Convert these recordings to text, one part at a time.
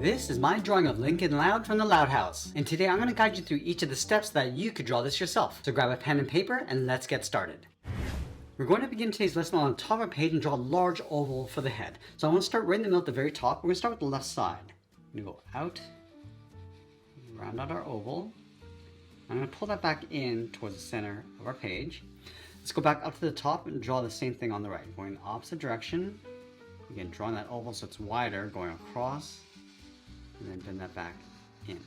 This is my drawing of Lincoln Loud from the Loud House, and today I'm going to guide you through each of the steps that you could draw this yourself. So grab a pen and paper and let's get started. We're going to begin today's lesson on the top of our page and draw a large oval for the head. So I want to start right in the middle at the very top. We're going to start with the left side. I'm going to go out, round out our oval. I'm going to pull that back in towards the center of our page. Let's go back up to the top and draw the same thing on the right, going in the opposite direction. Again, drawing that oval so it's wider, going across, and then bend that back in.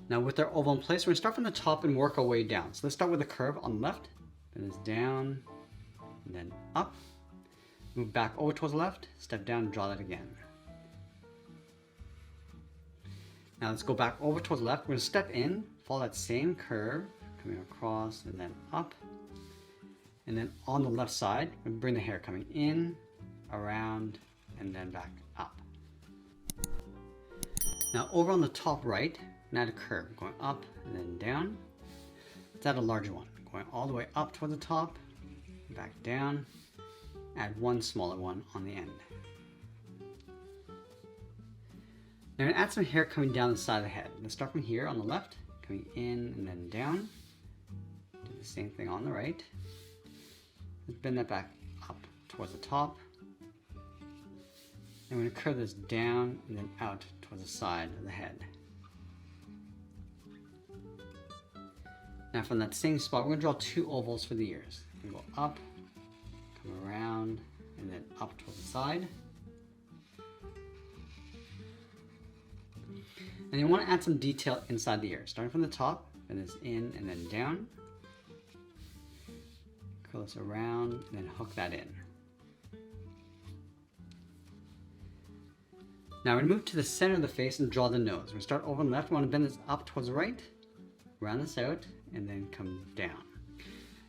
Now with our oval in place, we're going to start from the top and work our way down. So let's start with a curve on the left, bend this down, and then up. Move back over towards the left, step down and draw that again. Now let's go back over towards the left. We're going to step in, follow that same curve, coming across and then up. And then on the left side, we bring the hair coming in, around, and then back up. Now over on the top right, add a curve, going up and then down. Let's add a larger one, going all the way up toward the top, back down. Add one smaller one on the end. Now I'm going to add some hair coming down the side of the head. Let's start from here on the left, coming in and then down. Do the same thing on the right. Let's bend that back up towards the top. And we're going to curve this down and then out towards the side of the head. Now from that same spot, we're going to draw two ovals for the ears. We're going to go up, come around, and then up towards the side. And you want to add some detail inside the ear. Starting from the top, bend this in and then down. Curl this around and then hook that in. Now we're going to move to the center of the face and draw the nose. We're going to start over on the left. We want to bend this up towards the right, round this out, and then come down.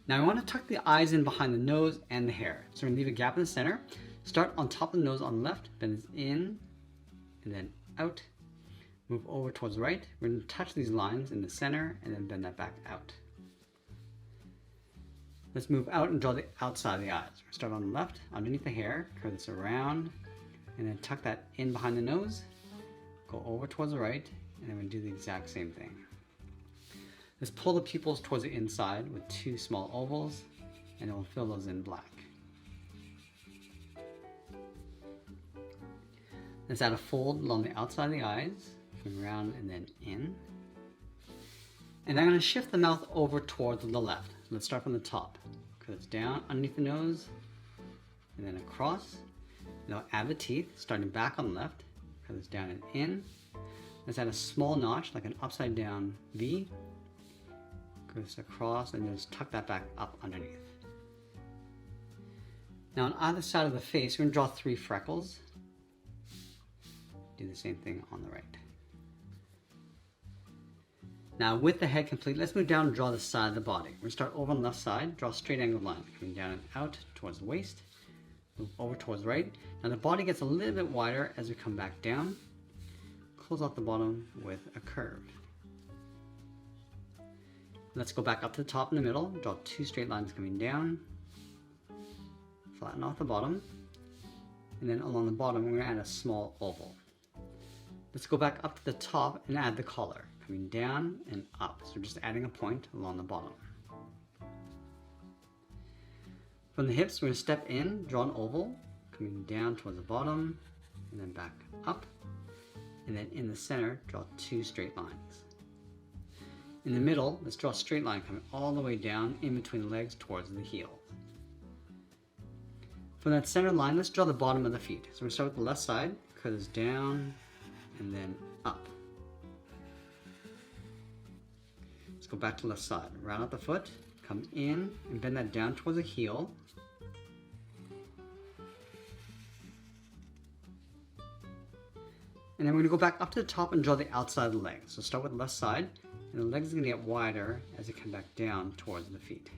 Now we want to tuck the eyes in behind the nose and the hair. So we're going to leave a gap in the center. Start on top of the nose on the left, bend this in, and then out. Move over towards the right. We're going to touch these lines in the center and then bend that back out. Let's move out and draw the outside of the eyes. We're going to start on the left, underneath the hair, curve this around, and then tuck that in behind the nose. Go over towards the right, and then we're going to do the exact same thing. Let's pull the pupils towards the inside with two small ovals, and then we'll fill those in black. Let's add a fold along the outside of the eyes, going around and then in. And I'm going to shift the mouth over towards the left. So let's start from the top. Curve this down underneath the nose, and then across. And I'll add the teeth, starting back on the left. Curve this down and in. Let's add a small notch, like an upside down V. Curve this across, and then just tuck that back up underneath. Now on either side of the face, we're going to draw three freckles. Do the same thing on the right. Now with the head complete, let's move down and draw the side of the body. We're going to start over on the left side, draw a straight angled line, coming down and out towards the waist, move over towards the right. Now the body gets a little bit wider as we come back down. Close off the bottom with a curve. Let's go back up to the top in the middle, draw two straight lines coming down, flatten off the bottom, and then along the bottom we're going to add a small oval. Let's go back up to the top and add the collar, coming down and up. So we're just adding a point along the bottom. From the hips, we're going to step in, draw an oval, coming down towards the bottom, and then back up. And then in the center, draw two straight lines. In the middle, let's draw a straight line coming all the way down in between the legs towards the heel. From that center line, let's draw the bottom of the feet. So we're going to start with the left side, curve this down, and then up. Let's go back to the left side. Round out the foot, come in, and bend that down towards the heel. And then we're going to go back up to the top and draw the outside of the leg. So start with the left side, and the legs are going to get wider as you come back down towards the feet.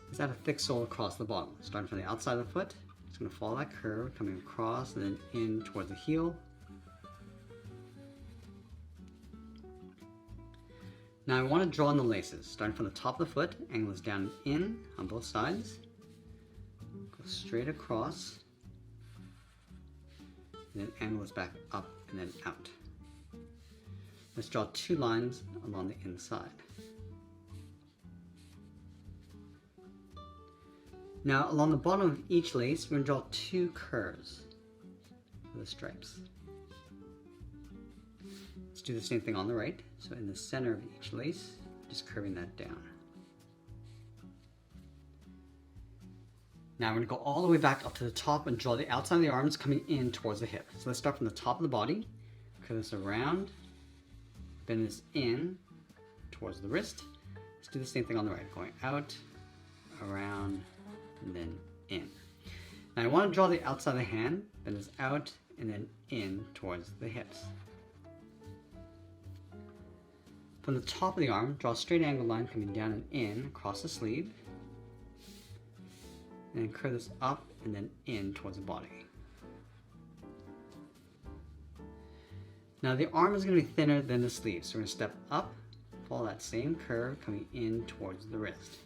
Let's add a thick sole across the bottom. Starting from the outside of the foot, it's going to follow that curve, coming across and then in towards the heel. Now I want to draw in the laces, starting from the top of the foot, angle this down and in on both sides. Go straight across, and then angle this back up and then out. Let's draw 2 lines along the inside. Now along the bottom of each lace, we're going to draw 2 curves for the stripes. Let's do the same thing on the right. So in the center of each lace, just curving that down. Now we're going to go all the way back up to the top and draw the outside of the arms coming in towards the hip. So let's start from the top of the body, curve this around, bend this in towards the wrist. Let's do the same thing on the right, going out, around, and then in. Now I want to draw the outside of the hand, bend this out, and then in towards the hips. From the top of the arm, draw a straight angle line coming down and in across the sleeve. And then curve this up and then in towards the body. Now the arm is going to be thinner than the sleeve, so we're going to step up, follow that same curve coming in towards the wrist.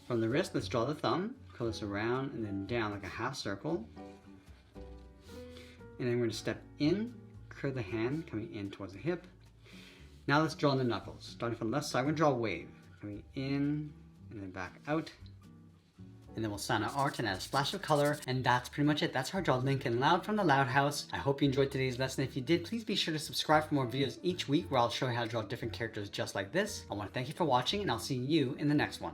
From the wrist, let's draw the thumb, curl this around and then down like a half circle. And then we're going to step in, curve the hand coming in towards the hip. Now let's draw the knuckles. Starting from the left side, we're going to draw a wave. Coming in and then back out. And then we'll sign our art and add a splash of color. And that's pretty much it. That's how I draw Lincoln Loud from the Loud House. I hope you enjoyed today's lesson. If you did, please be sure to subscribe for more videos each week where I'll show you how to draw different characters just like this. I want to thank you for watching, and I'll see you in the next one.